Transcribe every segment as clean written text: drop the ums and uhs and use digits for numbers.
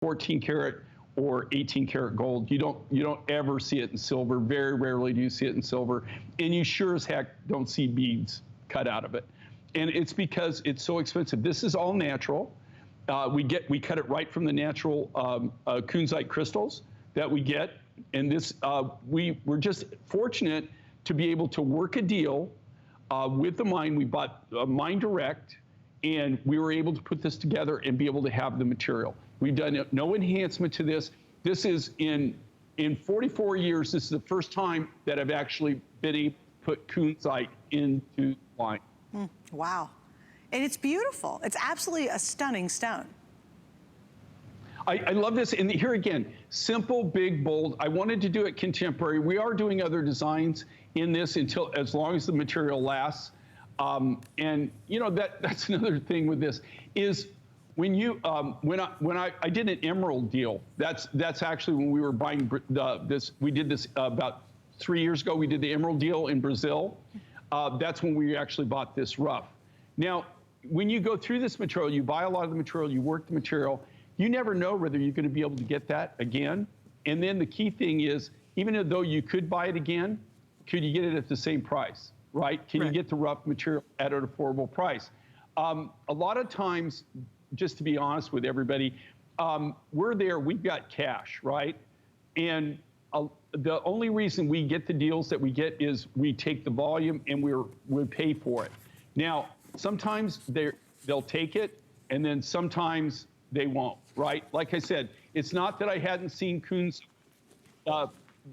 14 karat or 18 karat gold. You don't ever see it in silver. Very rarely do you see it in silver. And you sure as heck don't see beads cut out of it. And it's because it's so expensive. This is all natural. We cut it right from the natural kunzite crystals that we get. And this, we're just fortunate to be able to work a deal with the mine. We bought Mine Direct, and we were able to put this together and be able to have the material. We've done no enhancement to this. This is in 44 years, this is the first time that I've actually been able to put kunzite into wine. Wow. And it's beautiful. It's absolutely a stunning stone. I love this. And here again, simple, big, bold. I wanted to do it contemporary. We are doing other designs in this as long as the material lasts. And you know, that's another thing with this is when you when I did an emerald deal. That's actually when we were buying this. We did this about 3 years ago. We did the emerald deal in Brazil. That's when we actually bought this rough. Now, when you go through this material, you buy a lot of the material, you work the material. You never know whether you're going to be able to get that again. And then the key thing is, even though you could buy it again, could you get it at the same price, right? Can you get the rough material at an affordable price? A lot of times, just to be honest with everybody, we're there, we've got cash, right? And the only reason we get the deals that we get is we take the volume and we pay for it. Now, sometimes they'll take it, and then sometimes they won't, right? Like I said, it's not that I hadn't seen coons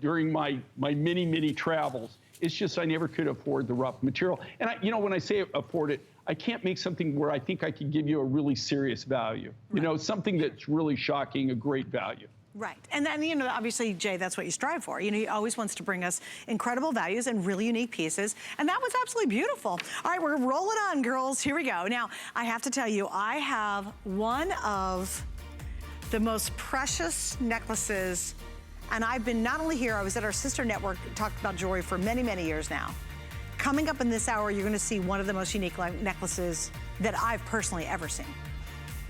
during my many travels. It's just I never could afford the rough material. And you know, when I say afford it, I can't make something where I think I can give you a really serious value. You know, something that's really shocking, a great value. Right, and then, you know, obviously, Jay, that's what you strive for. You know, he always wants to bring us incredible values and really unique pieces, and that was absolutely beautiful. All right, we're rolling on, girls. Here we go. Now, I have to tell you, I have one of the most precious necklaces, and I've been not only here, I was at our sister network, talked about jewelry for many years now. Coming up in this hour, you're gonna see one of the most unique necklaces that I've personally ever seen.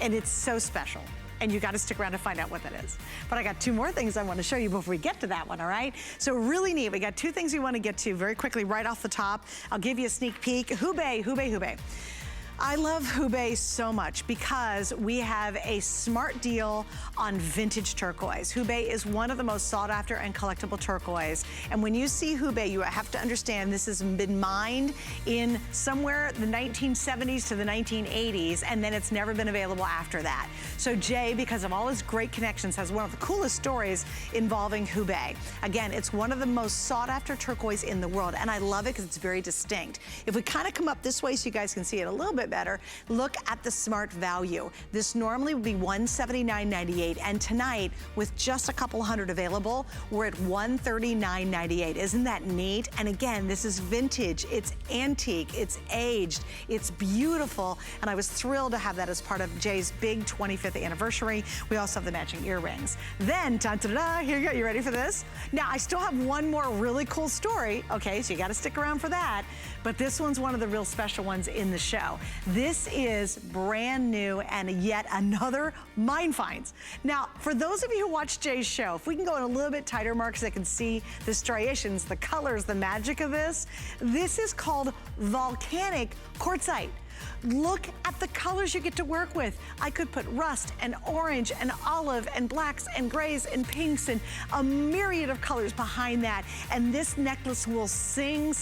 And it's so special. And you gotta stick around to find out what that is. But I got two more things I wanna show you before we get to that one, all right? So really neat, we got two things we wanna get to very quickly right off the top. I'll give you a sneak peek. Hubei. I love Hubei so much because we have a smart deal on vintage turquoise. Hubei is one of the most sought after and collectible turquoise. And when you see Hubei, you have to understand this has been mined in somewhere the 1970s to the 1980s, and then it's never been available after that. So Jay, because of all his great connections, has one of the coolest stories involving Hubei. Again, it's one of the most sought after turquoise in the world, and I love it because it's very distinct. If we kind of come up this way so you guys can see it a little bit better, look at the smart value. This normally would be $179.98, and tonight, with just a couple hundred available, we're at $139.98. Isn't that neat? And again, this is vintage, it's antique, it's aged, it's beautiful, and I was thrilled to have that as part of Jay's big 25th anniversary. We also have the matching earrings. Then, ta-da-da, here you go, you ready for this? Now, I still have one more really cool story, okay, so you gotta stick around for that, but this one's one of the real special ones in the show. This is brand new and yet another mine finds. Now, for those of you who watch Jay's show, if we can go in a little bit tighter, Mark, so they can see the striations, the colors, the magic of this. This is called Volcanic Quartzite. Look at the colors you get to work with. I could put rust and orange and olive and blacks and grays and pinks and a myriad of colors behind that. And this necklace will sing.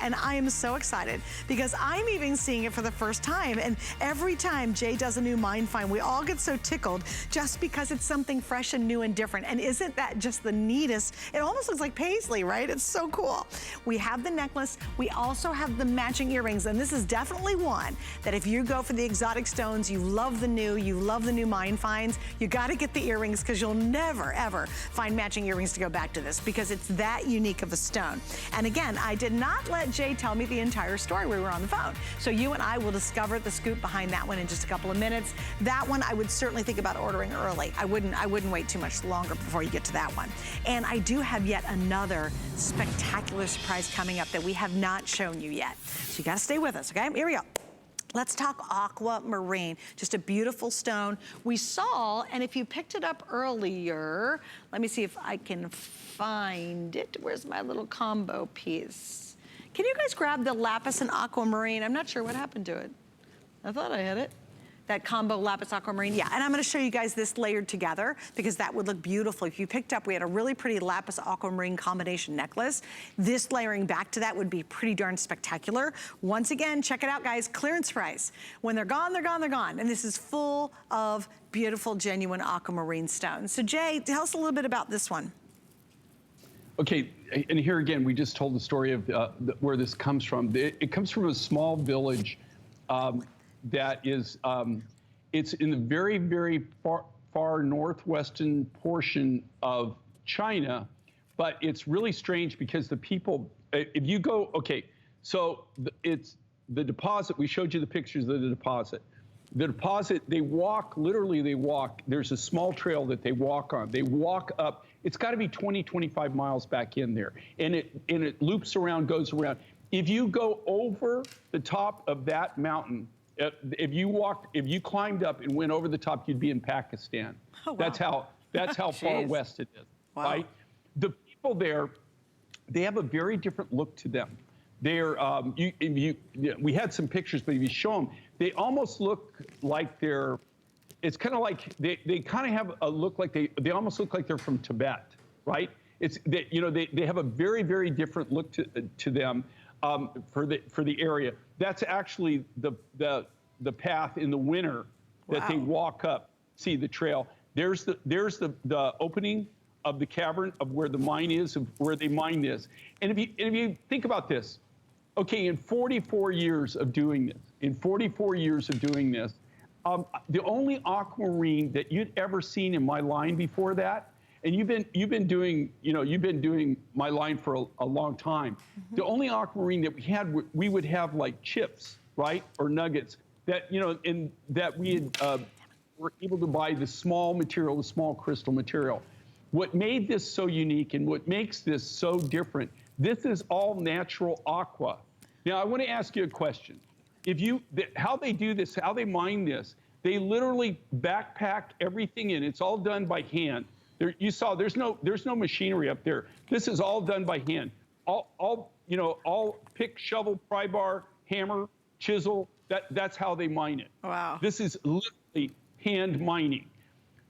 And I am so excited because I'm even seeing it for the first time. And every time Jay does a new mine find, we all get so tickled just because it's something fresh and new and different. And isn't that just the neatest? It almost looks like paisley, right? It's so cool. We have the necklace. We also have the matching earrings. And this is definitely one that if you go for the exotic stones, you love the new mine finds, you gotta get the earrings because you'll never ever find matching earrings to go back to this because it's that unique of a stone. And again, I did not let Jay tell me the entire story. We were on the phone. So you and I will discover the scoop behind that one in just a couple of minutes. That one I would certainly think about ordering early. I wouldn't wait too much longer before you get to that one. And I do have yet another spectacular surprise coming up that we have not shown you yet. So you gotta stay with us, okay? Here we go. Let's talk Aquamarine, just a beautiful stone. We saw, and if you picked it up earlier, let me see if I can find it. Where's my little combo piece? Can you guys grab the Lapis and Aquamarine? I'm not sure what happened to it. I thought I had it. That combo Lapis Aquamarine, yeah. And I'm gonna show you guys this layered together because that would look beautiful. If you picked up, we had a really pretty Lapis Aquamarine combination necklace. This layering back to that would be pretty darn spectacular. Once again, check it out, guys, clearance price. When they're gone, they're gone, they're gone. And this is full of beautiful, genuine aquamarine stones. So Jay, tell us a little bit about this one. Okay, and here again, we just told the story of where this comes from. It comes from a small village that is, it's in the very, very far northwestern portion of China, but it's really strange because the people, if you go, okay, so it's the deposit, we showed you the pictures of the deposit. The deposit, they walk, literally they walk, there's a small trail that they walk on. They walk up, it's gotta be 20, 25 miles back in there. And it loops around, goes around. If you go over the top of that mountain, if you climbed up and went over the top, you'd be in Pakistan. Oh, wow. That's how far west it is, wow. Right? The people there, they have a very different look to them. They're, we had some pictures, but if you show them, they almost look like they're, it's kind of like, they kind of have a look like they almost look like they're from Tibet, right? It's, they have a very, very different look to them. For the area. That's actually the path in the winter that they walk up. See the trail. There's the opening of the cavern of where the mine is, of where they mine this. And if you think about this, okay, in 44 years of doing this, the only aquamarine that you'd ever seen in my line before that, and you've been doing my line for a long time. Mm-hmm. The only aquamarine that we had, we would have like chips, right, or nuggets that and that we had were able to buy the small material, the small crystal material. What made this so unique and what makes this so different? This is all natural aqua. Now I want to ask you a question. How they do this, how they mine this? They literally backpack everything in. It's all done by hand. You saw there's no machinery up there. This is all done by hand. All pick, shovel, pry bar, hammer, chisel. That's how they mine it. Wow. This is literally hand mining.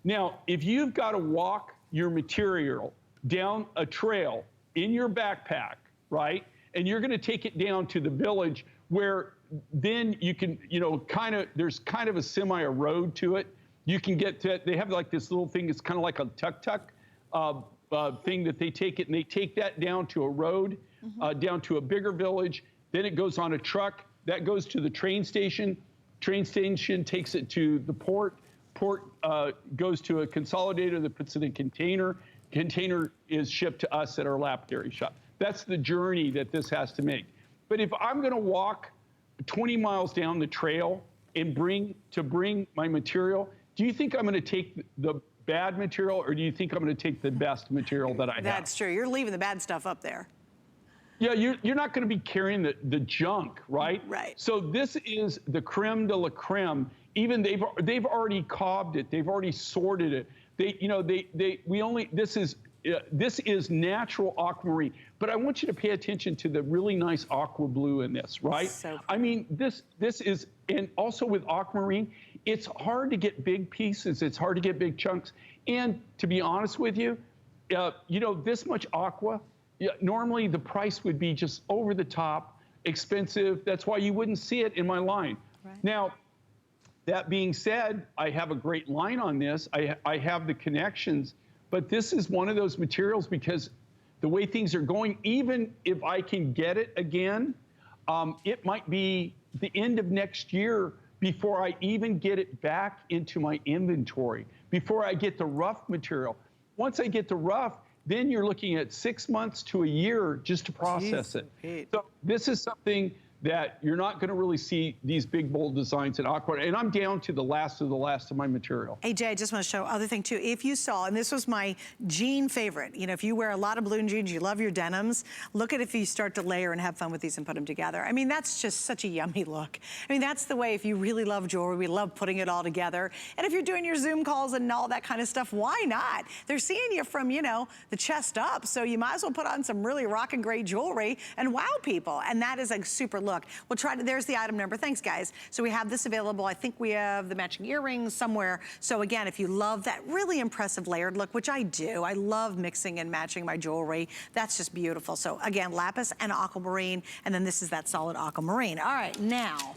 Now, if you've got to walk your material down a trail in your backpack, right, and you're going to take it down to the village where then you can, there's kind of a road to it. You can get to it. They have like this little thing. It's kind of like a tuk-tuk thing that they take it, and they take that down to a road, down to a bigger village. Then it goes on a truck. That goes to the train station. Train station takes it to the port. Port goes to a consolidator that puts it in a container. Container is shipped to us at our lapidary shop. That's the journey that this has to make. But if I'm going to walk 20 miles down the trail and bring my material, do you think I'm going to take the bad material, or do you think I'm going to take the best material that I have? That's true. You're leaving the bad stuff up there. Yeah, you're not going to be carrying the junk, right? Right. So this is the creme de la creme. Even they've already cobbed it. They've already sorted it. This is natural aquamarine. But I want you to pay attention to the really nice aqua blue in this, right? So I mean, this is, and also with aquamarine, it's hard to get big pieces. It's hard to get big chunks. And to be honest with you, this much aqua, normally the price would be just over the top, expensive. That's why you wouldn't see it in my line. Right. Now, that being said, I have a great line on this. I have the connections, but this is one of those materials because the way things are going, even if I can get it again, it might be the end of next year before I even get it back into my inventory, before I get the rough material. Once I get the rough, then you're looking at 6 months to a year just to process it. So this is something that you're not going to really see these big, bold designs in aqua. And I'm down to the last of my material. Hey, Jay, I just want to show other thing too. If you saw, and this was my jean favorite, you know, if you wear a lot of blue jeans, you love your denims, look at if you start to layer and have fun with these and put them together. I mean, that's just such a yummy look. I mean, that's the way, if you really love jewelry, we love putting it all together. And if you're doing your Zoom calls and all that kind of stuff, why not? They're seeing you from, you know, the chest up, so you might as well put on some really rockin' great jewelry and wow people. And that is a super look. We'll try to, there's the item number. Thanks, guys. So we have this available. I think we have the matching earrings somewhere. So again, if you love that really impressive layered look, which I do, I love mixing and matching my jewelry. That's just beautiful. So again, Lapis and Aquamarine, and then this is that solid Aquamarine. All right, now,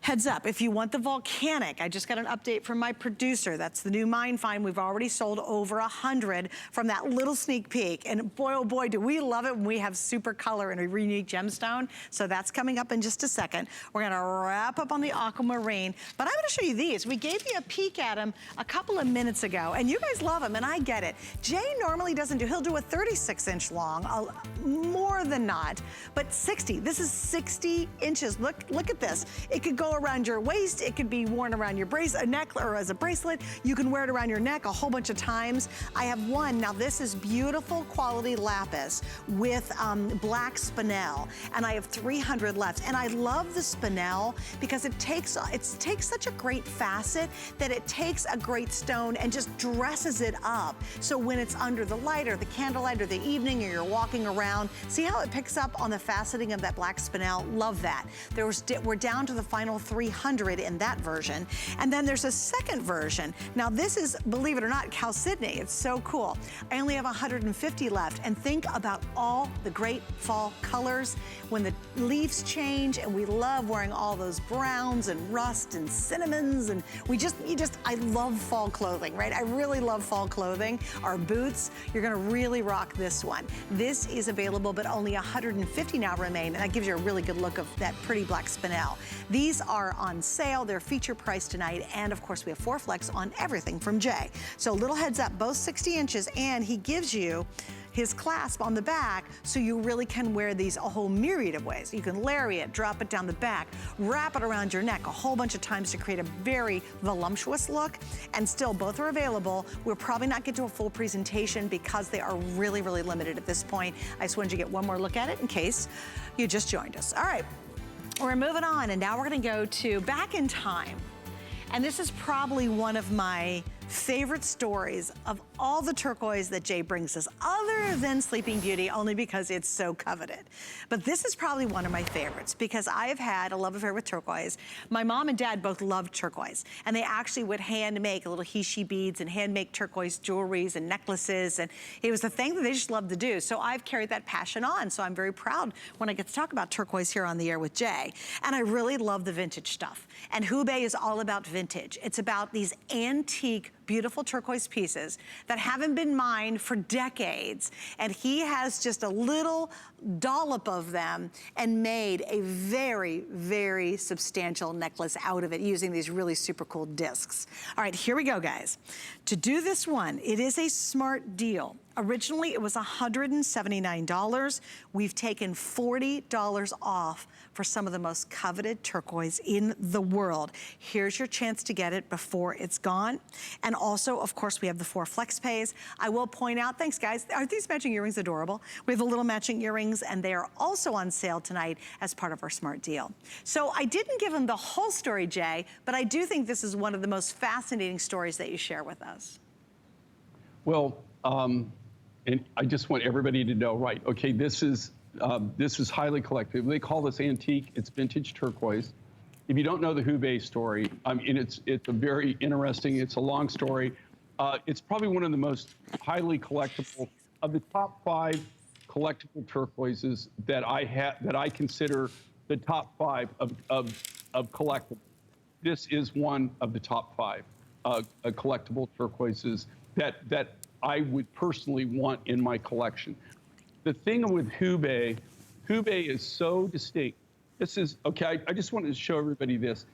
heads up, if you want the Volcanic, I just got an update from my producer. That's the new Mine Find. We've already sold over 100 from that little sneak peek. And boy, oh boy, do we love it when we have super color and a unique gemstone. So that's coming up in just a second. We're gonna wrap up on the Aquamarine, but I'm gonna show you these. We gave you a peek at them a couple of minutes ago, and you guys love them, and I get it. Jay normally doesn't do, he'll do a 36-inch long, more than not, but 60. This is 60 inches. Look at this. It could go around your waist. It could be worn around your neck or as a bracelet. You can wear it around your neck a whole bunch of times. I have one. Now this is beautiful quality lapis with Black Spinel, and I have 300 left. And I love the Spinel because it takes such a great facet that it takes a great stone and just dresses it up. So when it's under the light or the candlelight or the evening, or you're walking around, see how it picks up on the faceting of that Black Spinel? Love that. We're down to the final 300 in that version. And then there's a second version. Now this is, believe it or not, chalcedony. It's so cool. I only have 150 left. And think about all the great fall colors when the leaves change, and we love wearing all those browns and rust and cinnamons, and I love fall clothing, right? I really love fall clothing. Our boots, you're gonna really rock this one. This is available, but only 150 now remain, and that gives you a really good look of that pretty Black Spinel. These are on sale. They're feature priced tonight, and of course we have 4 flex on everything from Jay. So little heads up, both 60 inches, and he gives you his clasp on the back, so you really can wear these a whole myriad of ways. You can lariat, drop it down the back, wrap it around your neck a whole bunch of times to create a very voluptuous look, and still both are available. We'll probably not get to a full presentation because they are really, really limited at this point. I just wanted you to get one more look at it in case you just joined us. All right, we're moving on, and now we're gonna go to back in time. And this is probably one of my favorite stories of all the turquoise that Jay brings us, other than Sleeping Beauty, only because it's so coveted. But this is probably one of my favorites because I have had a love affair with turquoise. My mom and dad both loved turquoise, and they actually would hand make little he-she beads and hand make turquoise jewelries and necklaces, and it was the thing that they just loved to do. So I've carried that passion on, so I'm very proud when I get to talk about turquoise here on the air with Jay. And I really love the vintage stuff. And Hubei is all about vintage. It's about these antique, beautiful turquoise pieces that haven't been mined for decades. And he has just a little dollop of them and made a very, very substantial necklace out of it using these really super cool discs. All right, here we go, guys. To do this one, it is a smart deal. Originally, it was $179. We've taken $40 off for some of the most coveted turquoise in the world. Here's your chance to get it before it's gone. And also, of course, we have the 4 flex pays. I will point out, thanks guys, aren't these matching earrings adorable? We have the little matching earrings, and they are also on sale tonight as part of our smart deal. So I didn't give him the whole story, Jay, but I do think this is one of the most fascinating stories that you share with us. Well, and I just want everybody to know, right, okay, this is highly collective. They call this antique. It's vintage turquoise. If you don't know the Hubei story, I mean, it's a very interesting, it's a long story. It's probably one of the most highly collectible, of the top 5 collectible turquoises that I consider the top 5 of collectible. This is one of the top 5 collectible turquoises that I would personally want in my collection. The thing with Hubei is so distinct. This is, okay, I just wanted to show everybody this.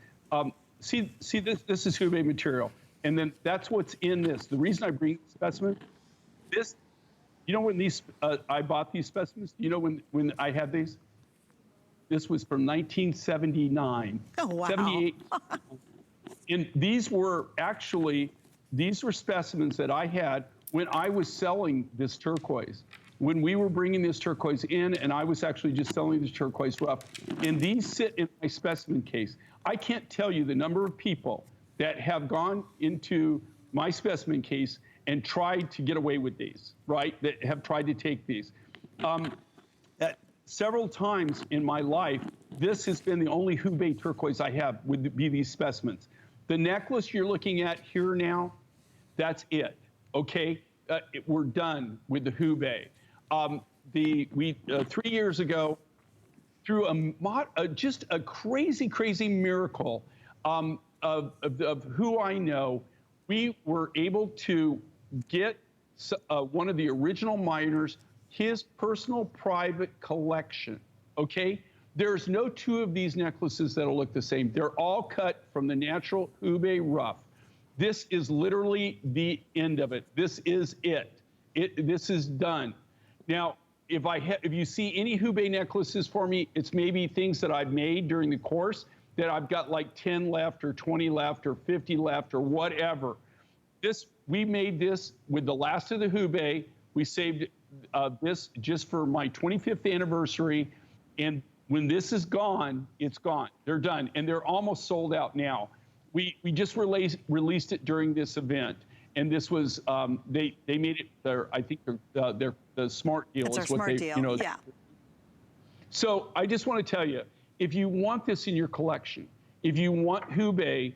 See this is Hubei material. And then that's what's in this. The reason I bring the specimen, this, you know when these, I bought these specimens, you know when I had these? This was from 1979. Oh, wow. 78. And these were specimens that I had when I was selling this turquoise. When we were bringing this turquoise in, and I was actually just selling this turquoise rough, and these sit in my specimen case. I can't tell you the number of people that have gone into my specimen case and tried to get away with these, right? That have tried to take these. Several times in my life, this has been the only Hubei turquoise I have, would be these specimens. The necklace you're looking at here now, that's it, okay? We're done with the Hubei. 3 years ago, through just a crazy, crazy miracle of who I know, we were able to get one of the original miners, his personal private collection, okay? There's no two of these necklaces that'll look the same. They're all cut from the natural Hubei rough. This is literally the end of it. This is it. This is done. Now, if you see any Hubei necklaces for me, it's maybe things that I've made during the course that I've got like 10 left or 20 left or 50 left or whatever. We made this with the last of the Hubei. We saved this just for my 25th anniversary. And when this is gone, it's gone. They're done. And they're almost sold out now. We just released it during this event. And this was, they made it, I think the smart deal. It's is our what smart they, deal, you know, yeah. So I just want to tell you, if you want this in your collection, if you want Hubei,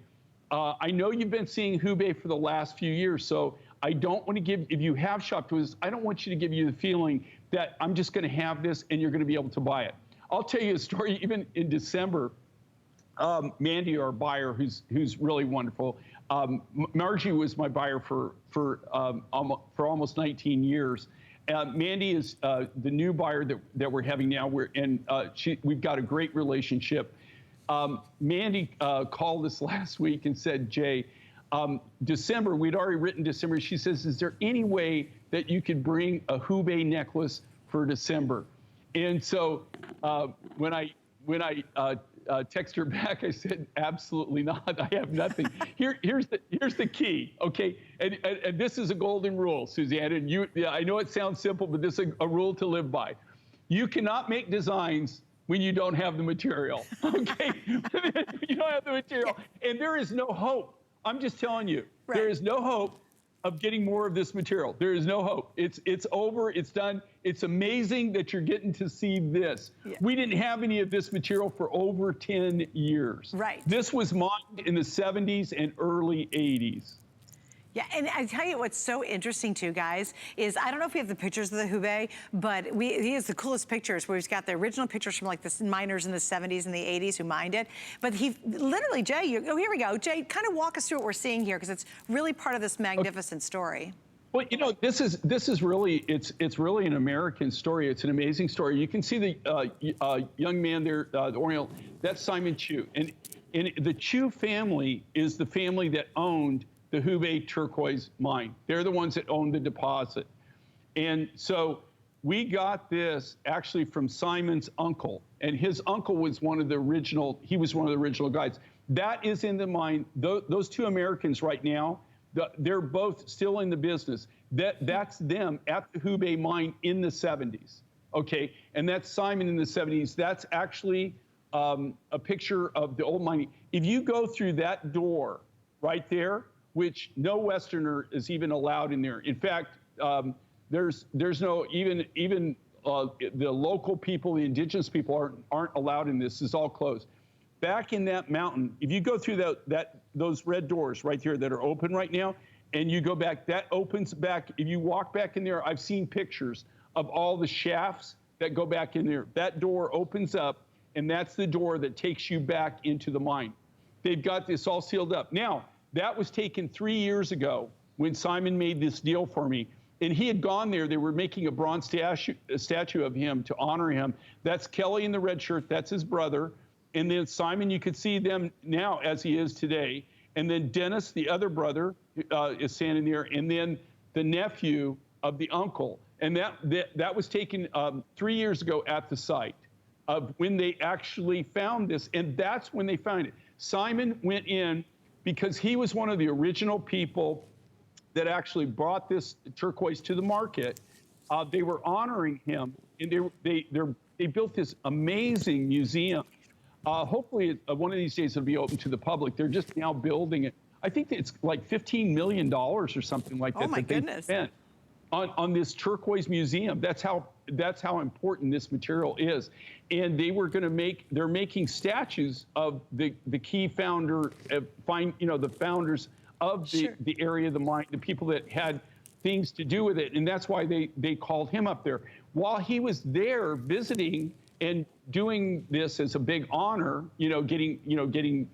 I know you've been seeing Hubei for the last few years, so I don't want to give, if you have shopped with us, I don't want you to give you the feeling that I'm just going to have this and you're going to be able to buy it. I'll tell you a story. Even in December, Mandy, our buyer, who's really wonderful, Margie was my buyer for almost 19 years. Mandy is the new buyer that we're having now. We've got a great relationship. Mandy called us last week and said, Jay, December, we'd already written December. She says, is there any way that you could bring a Hubei necklace for December? And so when I text her back, I said, absolutely not. I have nothing. Here's the key, okay? And this is a golden rule, Suzanne. And I know it sounds simple, but this is a rule to live by. You cannot make designs when you don't have the material, okay? You don't have the material. And there is no hope. I'm just telling you, right. There is no hope of getting more of this material. There is no hope. It's over, it's done. It's amazing that you're getting to see this. Yeah. We didn't have any of this material for over 10 years. Right. This was mined in the 70s and early 80s. Yeah, and I tell you what's so interesting too, guys, is I don't know if we have the pictures of the Hubei, but he has the coolest pictures where he's got the original pictures from like the miners in the 70s and the 80s who mined it. But he literally, Jay, here we go. Jay, kind of walk us through what we're seeing here, because it's really part of this magnificent story. Well, you know, this is really, it's really an American story. It's an amazing story. You can see the young man there, the Oriental, that's Simon Chu. And the Chu family is the family that owned the Hubei turquoise mine. They're the ones that own the deposit. And so we got this actually from Simon's uncle, and his uncle was one of the original guys. That is in the mine. Those two Americans right now, they're both still in the business. That's them at the Hubei mine in the 70s, okay? And that's Simon in the 70s. That's actually a picture of the old mine. If you go through that door right there, which no Westerner is even allowed in there. In fact, there's no, even the local people, the indigenous people aren't allowed in this. It's all closed. Back in that mountain, if you go through those red doors right there that are open right now, and you go back, that opens back. If you walk back in there, I've seen pictures of all the shafts that go back in there. That door opens up, and that's the door that takes you back into the mine. They've got this all sealed up. Now, that was taken 3 years ago when Simon made this deal for me. And he had gone there. They were making a bronze statue of him to honor him. That's Kelly in the red shirt. That's his brother. And then Simon, you could see them now as he is today. And then Dennis, the other brother, is standing there. And then the nephew of the uncle. And that was taken 3 years ago at the site. of when they actually found this, and that's when they found it. Simon went in because he was one of the original people that actually brought this turquoise to the market. They were honoring him, and they built this amazing museum. Hopefully, one of these days it'll be open to the public. They're just now building it. I think it's like $15 million or something like that. Oh my goodness! They spent on this turquoise museum. That's how important this material is. And they're making statues of the key founder, the founders of the area of the mine, the people that had things to do with it. And that's why they called him up there. While he was there visiting and doing this as a big honor, getting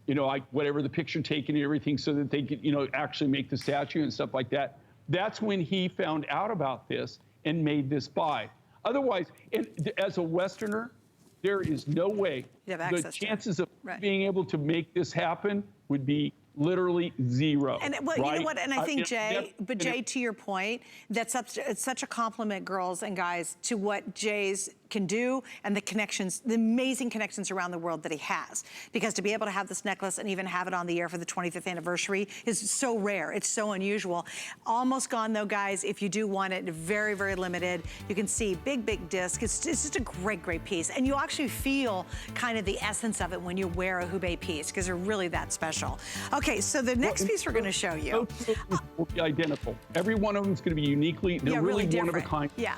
like whatever the picture taken and everything so that they could, actually make the statue and stuff like that. That's when he found out about this and made this buy. Otherwise, as a Westerner, there is no way the chances of being able to make this happen would be literally zero. And you know what? And I think Jay, to your point, it's such a compliment, girls and guys, to what Jay's can do and the connections, the amazing connections around the world that he has. Because to be able to have this necklace and even have it on the air for the 25th anniversary is so rare. It's so unusual. Almost gone though, guys. If you do want it, very, very limited. You can see big disc. It's just a great piece. And you actually feel kind of the essence of it when you wear a Hubei piece because they're really that special. Okay, so the next piece we're going to show you will be identical. Every one of them is going to be uniquely, they're really one of a kind. Yeah.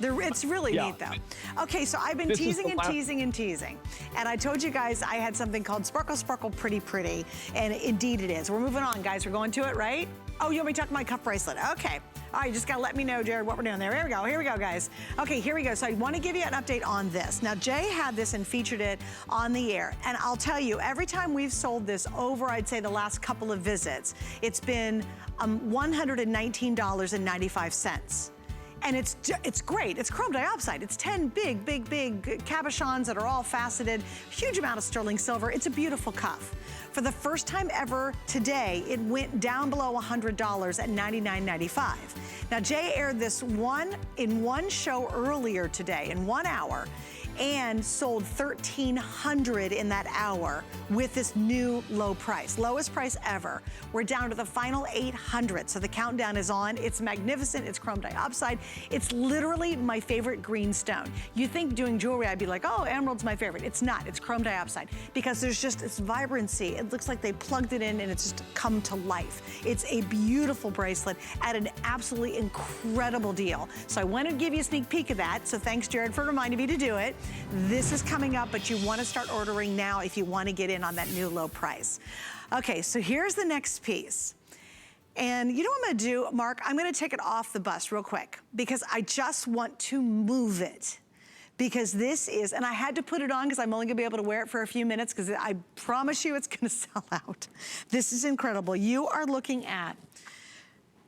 It's really neat though. Okay, so I've been teasing and teasing. And I told you guys I had something called Sparkle Sparkle Pretty Pretty. And indeed it is. We're moving on, guys. We're going to it, right? Oh, you want me to talk my cuff bracelet? Okay. All right, you just got to let me know, Jared, what we're doing there. Here we go, guys. Okay, here we go. So I want to give you an update on this. Now, Jay had this and featured it on the air. And I'll tell you, every time we've sold this over, I'd say the last couple of visits, it's been $119.95. And it's great. It's chrome diopside. It's 10 big cabochons that are all faceted, huge amount of sterling silver. It's a beautiful cuff. For the first time ever today, it went down below $100 at $99.95. Now, Jay aired this in one show earlier today, in 1 hour, and sold 1,300 in that hour with this new low price, lowest price ever. We're down to the final 800, so the countdown is on. It's magnificent, it's chrome diopside. It's literally my favorite green stone. You think doing jewelry, I'd be like, oh, emerald's my favorite. It's not, it's chrome diopside, because there's just this vibrancy. It looks like they plugged it in and it's just come to life. It's a beautiful bracelet at an absolutely incredible deal. So I want to give you a sneak peek of that, so thanks, Jared, for reminding me to do it. This is coming up, but you want to start ordering now if you want to get in on that new low price. Okay, so here's the next piece. And you know what I'm going to do, Mark? I'm going to take it off the bust real quick because I just want to move it. Because this is, and I had to put it on because I'm only going to be able to wear it for a few minutes because I promise you it's going to sell out. This is incredible. You are looking at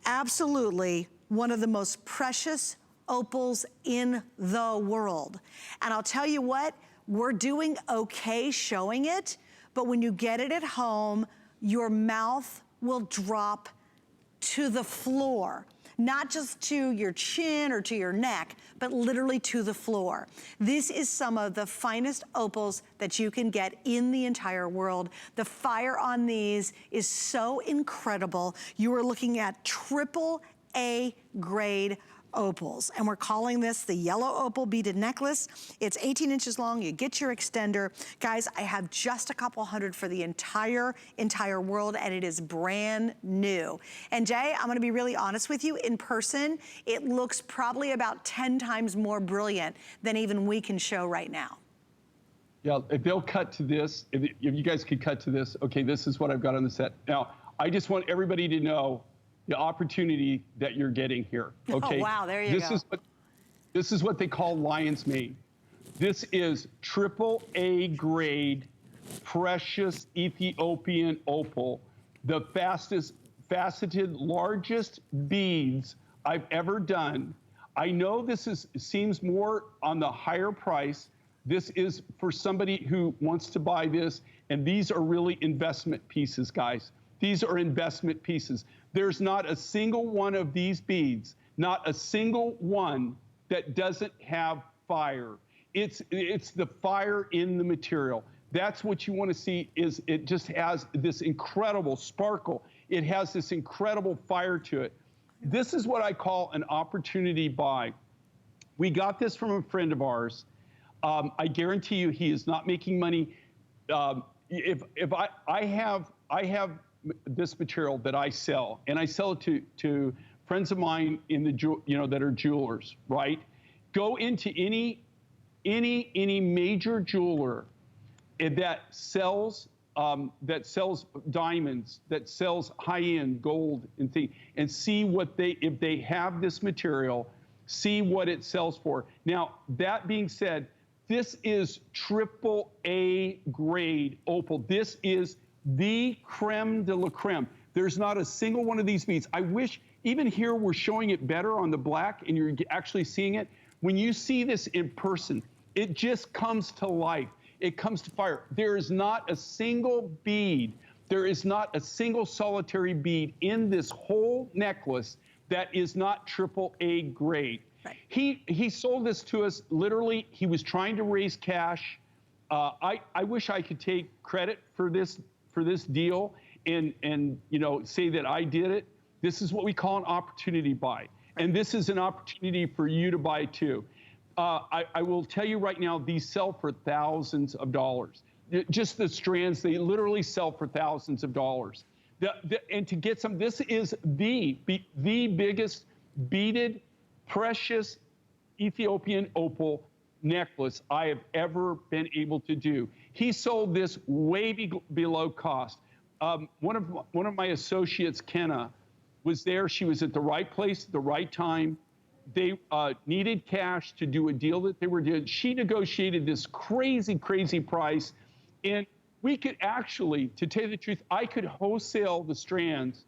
absolutely one of the most precious opals in the world. And I'll tell you what, we're doing okay showing it, but when you get it at home, your mouth will drop to the floor. Not just to your chin or to your neck, but literally to the floor. This is some of the finest opals that you can get in the entire world. The fire on these is so incredible. You are looking at AAA grade opals, and we're calling this the yellow opal beaded necklace. It's 18 inches long. You get your extender. Guys, I have just a couple hundred for the entire world, and it is brand new. And Jay, I'm gonna be really honest with you, in person, it looks probably about 10 times more brilliant than even we can show right now. Yeah, if they'll cut to this, if you guys could cut to this, okay, this is what I've got on the set. Now, I just want everybody to know the opportunity that you're getting here, okay? Oh, wow, there you go. This is what they call lion's mane. This is AAA grade, precious Ethiopian opal, the faceted, largest beads I've ever done. I know this seems more on the higher price. This is for somebody who wants to buy this, and these are really investment pieces, guys. These are investment pieces. There's not a single one of these beads, not a single one that doesn't have fire. it's the fire in the material. That's what you want to see. Is it just has this incredible sparkle. It has this incredible fire to it. This is what I call an opportunity buy. We got this from a friend of ours. I guarantee you he is not making money. If I have this material that I sell, and I sell it to friends of mine in the that are jewelers, right? Go into any major jeweler that sells diamonds, that sells high-end gold and things, and see if they have this material, see what it sells for. Now, that being said, this is AAA grade opal. This is the creme de la creme. There's not a single one of these beads. I wish, even here, we're showing it better on the black and you're actually seeing it. When you see this in person, it just comes to life. It comes to fire. There is not a single bead, there is not a single solitary bead in this whole necklace that is not AAA grade. Right. He sold this to us, literally, he was trying to raise cash. I wish I could take credit for this deal and say that I did it. This is what we call an opportunity buy. And this is an opportunity for you to buy too. I will tell you right now, these sell for thousands of dollars. Just the strands, they literally sell for thousands of dollars. And to get some, this is the biggest beaded, precious Ethiopian opal necklace I have ever been able to do. He sold this way below cost. One of my associates, Kenna, was there. She was at the right place at the right time. They needed cash to do a deal that they were doing. She negotiated this crazy, crazy price. And we could actually, to tell you the truth, I could wholesale the strands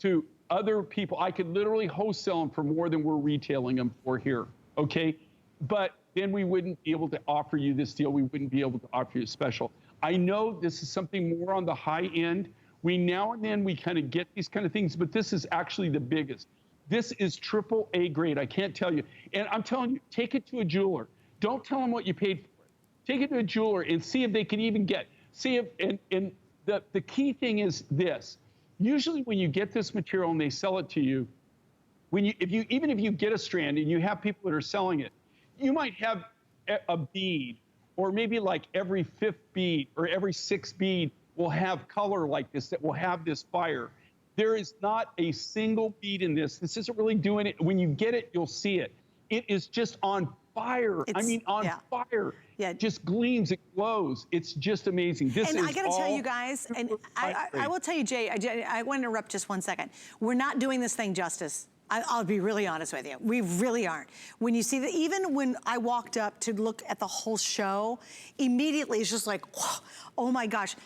to other people. I could literally wholesale them for more than we're retailing them for here, okay? But then we wouldn't be able to offer you this deal. We wouldn't be able to offer you a special. I know this is something more on the high end. Now and then we kind of get these kind of things, but this is actually the biggest. This is AAA grade, I can't tell you. And I'm telling you, take it to a jeweler. Don't tell them what you paid for it. Take it to a jeweler and see if they can even and the key thing is this. Usually when you get this material and they sell it to you, even if you get a strand and you have people that are selling it, you might have a bead, or maybe like every 5th bead or every 6th bead will have color like this, that will have this fire. There is not a single bead in this. This isn't really doing it. When you get it, you'll see it. It is just on fire. Fire. Yeah. It just gleams, it glows. It's just amazing. And I gotta tell you guys, and I will tell you, Jay, I want to interrupt just one second. We're not doing this thing justice. I'll be really honest with you. We really aren't. When you see that, even when I walked up to look at the whole show, immediately it's just like, oh my gosh.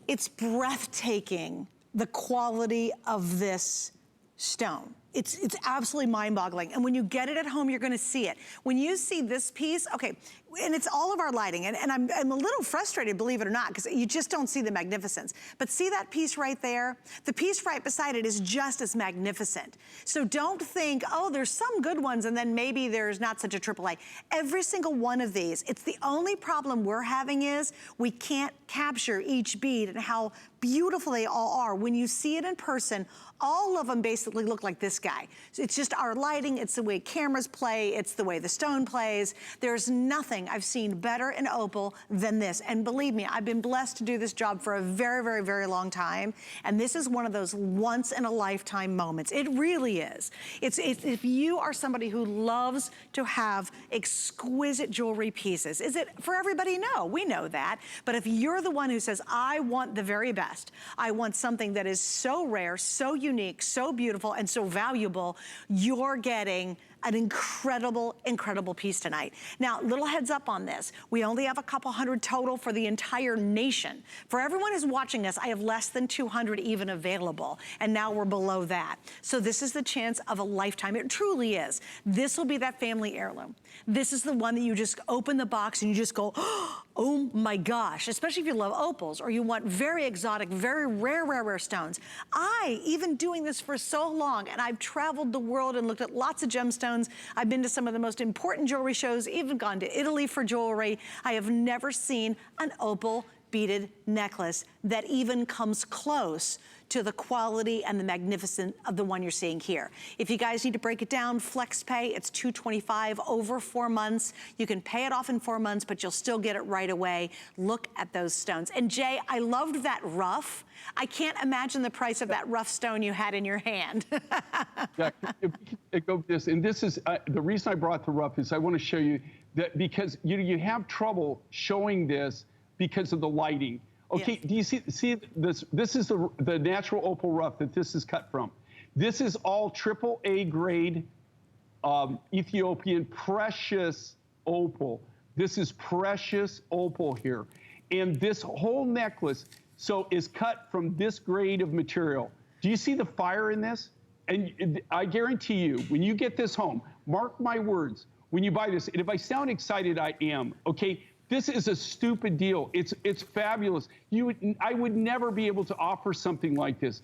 It's breathtaking, the quality of this stone. It's absolutely mind-boggling. And when you get it at home, you're gonna see it. When you see this piece, okay, and it's all of our lighting, and I'm a little frustrated, believe it or not, because you just don't see the magnificence. But see that piece right there? The piece right beside it is just as magnificent. So don't think, oh, there's some good ones, and then maybe there's not such a AAA. Every single one of these, it's the only problem we're having is we can't capture each bead and how beautiful they all are. When you see it in person, all of them basically look like this guy. So it's just our lighting, it's the way cameras play, it's the way the stone plays. There's nothing I've seen better in opal than this. And believe me, I've been blessed to do this job for a very, very, very long time. And this is one of those once in a lifetime moments. It really is. If you are somebody who loves to have exquisite jewelry pieces, is it for everybody? No, we know that. But if you're the one who says, I want the very best, I want something that is so rare, so unique, so beautiful, and so valuable, you're getting an incredible, incredible piece tonight. Now, little heads up on this. We only have a couple hundred total for the entire nation. For everyone who's watching us, I have less than 200 even available, and now we're below that. So this is the chance of a lifetime. It truly is. This will be that family heirloom. This is the one that you just open the box and you just go, oh my gosh, especially if you love opals or you want very exotic, very rare stones. Even doing this for so long, and I've traveled the world and looked at lots of gemstones, stones. I've been to some of the most important jewelry shows, even gone to Italy for jewelry. I have never seen an opal beaded necklace that even comes close to the quality and the magnificence of the one you're seeing here. If you guys need to break it down, flex pay, it's $225 over 4 months. You can pay it off in 4 months, but you'll still get it right away. Look at those stones. And Jay, I loved that rough. I can't imagine the price of that rough stone you had in your hand. Yeah, go this, and this is the reason I brought the rough is I want to show you that because you have trouble showing this because of the lighting. Okay, yes. Do you see this? This is the natural opal rough that this is cut from. This is all AAA grade Ethiopian precious opal. This is precious opal here. And this whole necklace is cut from this grade of material. Do you see the fire in this? And I guarantee you, when you get this home, mark my words, when you buy this, and if I sound excited, I am, okay? This is a stupid deal. It's fabulous. I would never be able to offer something like this.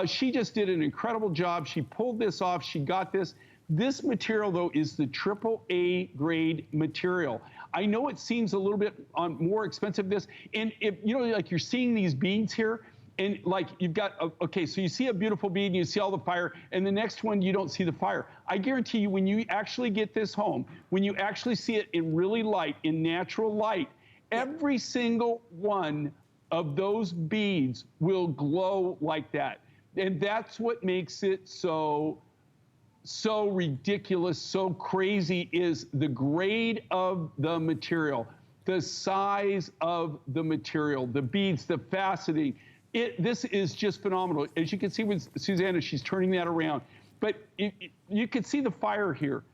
She just did an incredible job. She pulled this off. She got this. This material, though, is the AAA grade material. I know it seems a little bit more expensive, and if, like you're seeing these beads here, and like you've got, okay, so you see a beautiful bead and you see all the fire, and the next one you don't see the fire. I guarantee you when you actually get this home, when you actually see it in really light, in natural light, every single one of those beads will glow like that. And that's what makes it so ridiculous, so crazy, is the grade of the material, the size of the material, the beads, the faceting. This is just phenomenal. As you can see with Susanna, she's turning that around. But you can see the fire here.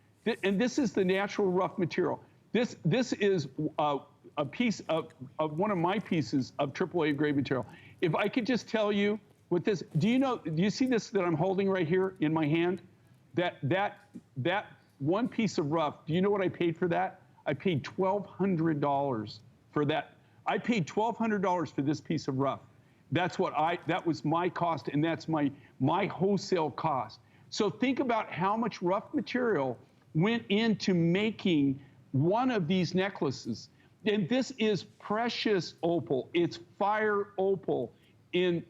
And this is the natural rough material. This is a piece of one of my pieces of AAA grade material. If I could just tell you what this, do you see this that I'm holding right here in my hand? That one piece of rough, do you know what I paid for that? I paid $1,200 for that. I paid $1,200 for this piece of rough. That was my cost, and that's my wholesale cost. So think about how much rough material went into making one of these necklaces. And this is precious opal. It's fire opal. And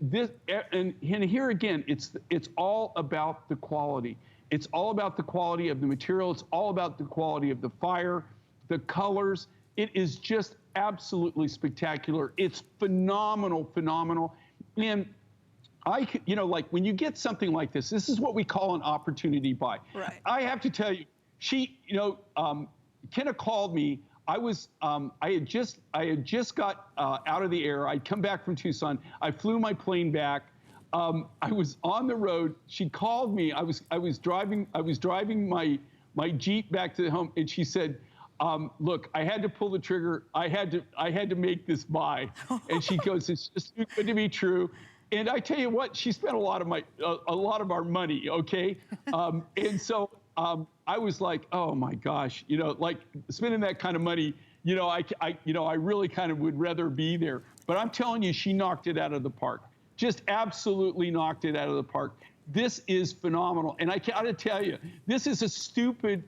here again, it's all about the quality. It's all about the quality of the material. It's all about the quality of the fire, the colors. It is just absolutely spectacular. It's phenomenal. And like when you get something like this is what we call an opportunity buy. Right. I have to tell you, Kenna called me. I had just got out of the air. I'd come back from Tucson. I flew my plane back. I was on the road. She called me. I was driving my Jeep back to the home, and she said, look, I had to pull the trigger. I had to make this buy. And she goes, it's just too good to be true. And I tell you what, she spent a lot of our money, okay? And so I was like, oh my gosh, like spending that kind of money, I really kind of would rather be there. But I'm telling you, she knocked it out of the park. Just absolutely knocked it out of the park. This is phenomenal. And I gotta tell you, this is a stupid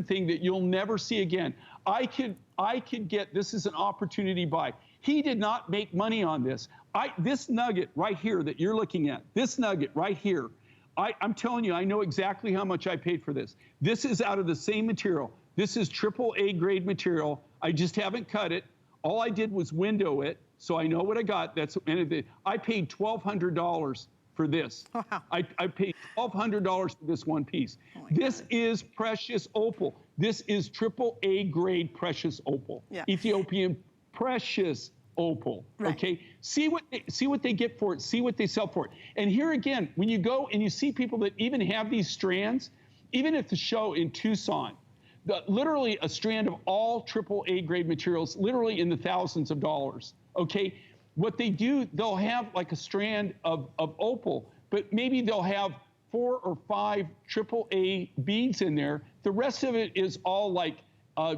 thing that you'll never see again. I could get, this is an opportunity buy. He did not make money on this. This nugget right here that you're looking at, this nugget right here, I'm telling you, I know exactly how much I paid for this. This is out of the same material. This is AAA grade material. I just haven't cut it. All I did was window it, so I know what I got. I paid $1,200 for this. Wow. I paid $1,200 for this one piece. Oh this is precious opal. This is AAA grade precious opal. Yeah. Ethiopian precious opal. Right. Okay. See what they get for it. See what they sell for it. And here again, when you go and you see people that even have these strands, even at the show in Tucson, literally a strand of all AAA grade materials, literally in the thousands of dollars. Okay. What they do, they'll have like a strand of opal, but maybe they'll have 4 or 5 AAA beads in there. The rest of it is all like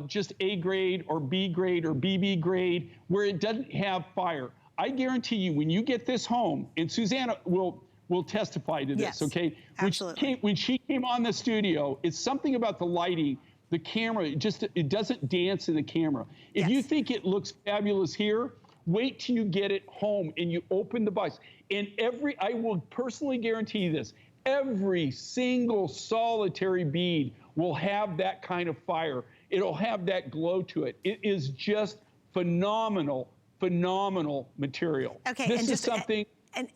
just A grade or B grade or BB grade, where it doesn't have fire. I guarantee you, when you get this home, and Susanna will will testify to this, Yes, okay? absolutely. When she came on the studio, it's something about the lighting, the camera, it doesn't dance in the camera. If you think it looks fabulous here, wait till you get it home and you open the box. And I will personally guarantee you this, every single solitary bead will have that kind of fire. It'll have that glow to it. It is just phenomenal, phenomenal material. Okay, this is something.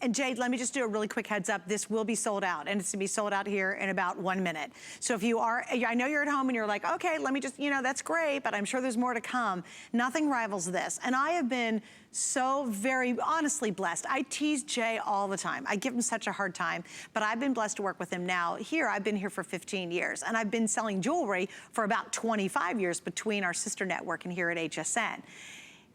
And Jade, let me just do a really quick heads up. This will be sold out, and it's to be sold out here in about 1 minute. So if you are, I know you're at home and you're like, okay, let me just, that's great, but I'm sure there's more to come. Nothing rivals this. And I have been so very honestly blessed. I tease Jay all the time. I give him such a hard time, but I've been blessed to work with him now. I've been here for 15 years, and I've been selling jewelry for about 25 years between our sister network and here at HSN.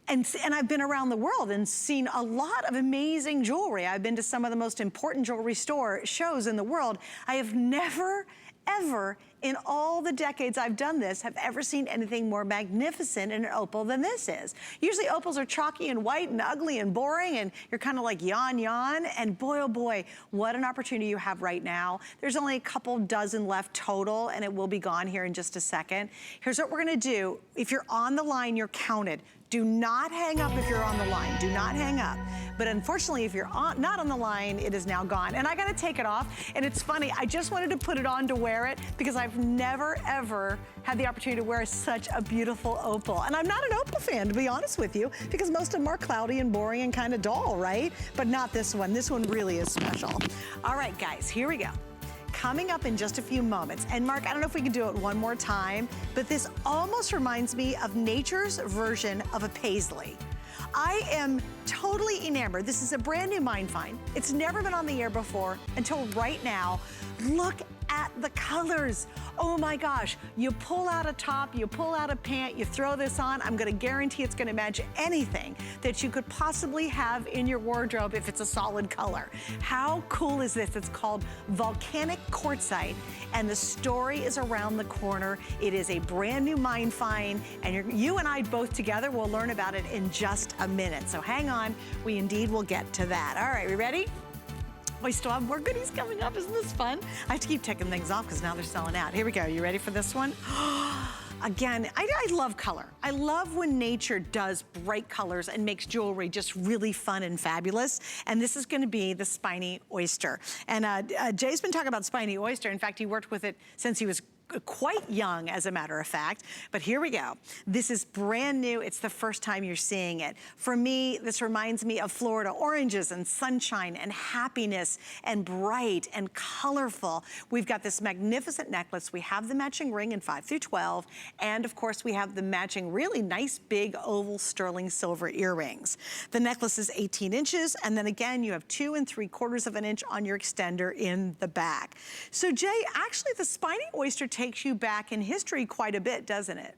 And I've been around the world and seen a lot of amazing jewelry. I've been to some of the most important jewelry shows in the world. I have never, ever, in all the decades I've done this, have ever seen anything more magnificent in an opal than this is. Usually opals are chalky and white and ugly and boring, and you're kind of like yawn, yawn. And boy, oh boy, what an opportunity you have right now. There's only a couple dozen left total, and it will be gone here in just a second. Here's what we're gonna do. If you're on the line, you're counted. Do not hang up if you're on the line. Do not hang up. But unfortunately, if you're not on the line, it is now gone. And I gotta take it off. And it's funny, I just wanted to put it on to wear it because I've never, ever had the opportunity to wear such a beautiful opal. And I'm not an opal fan, to be honest with you, because most of them are cloudy and boring and kind of dull, right? But not this one. This one really is special. All right, guys, here we go. Coming up in just a few moments. And Mark, I don't know if we can do it one more time, but this almost reminds me of nature's version of a paisley. I am totally enamored. This is a brand new mine find. It's never been on the air before until right now. Look at the colors. Oh my gosh. You pull out a top, you pull out a pant, you throw this on. I'm gonna guarantee it's gonna match anything that you could possibly have in your wardrobe if it's a solid color. How cool is this? It's called Volcanic Quartzite, and the story is around the corner. It is a brand new mine find, and you and I both together will learn about it in just a minute. So hang on, we indeed will get to that. All right, we ready? We still have more goodies coming up. Isn't this fun? I have to keep taking things off because now they're selling out. Here we go. You ready for this one? Again, I love color. I love when nature does bright colors and makes jewelry just really fun and fabulous. And this is going to be the Spiny Oyster. And Jay's been talking about Spiny Oyster. In fact, he worked with it since he was quite young, as a matter of fact. But here we go. This is brand new. It's the first time you're seeing it. For me, this reminds me of Florida oranges and sunshine and happiness and bright and colorful. We've got this magnificent necklace. We have the matching ring in 5 through 12. And of course, we have the matching really nice big oval sterling silver earrings. The necklace is 18 inches. And then again, you have 2 3/4 of an inch on your extender in the back. So Jay, actually the Spiny Oyster takes you back in history quite a bit, doesn't it?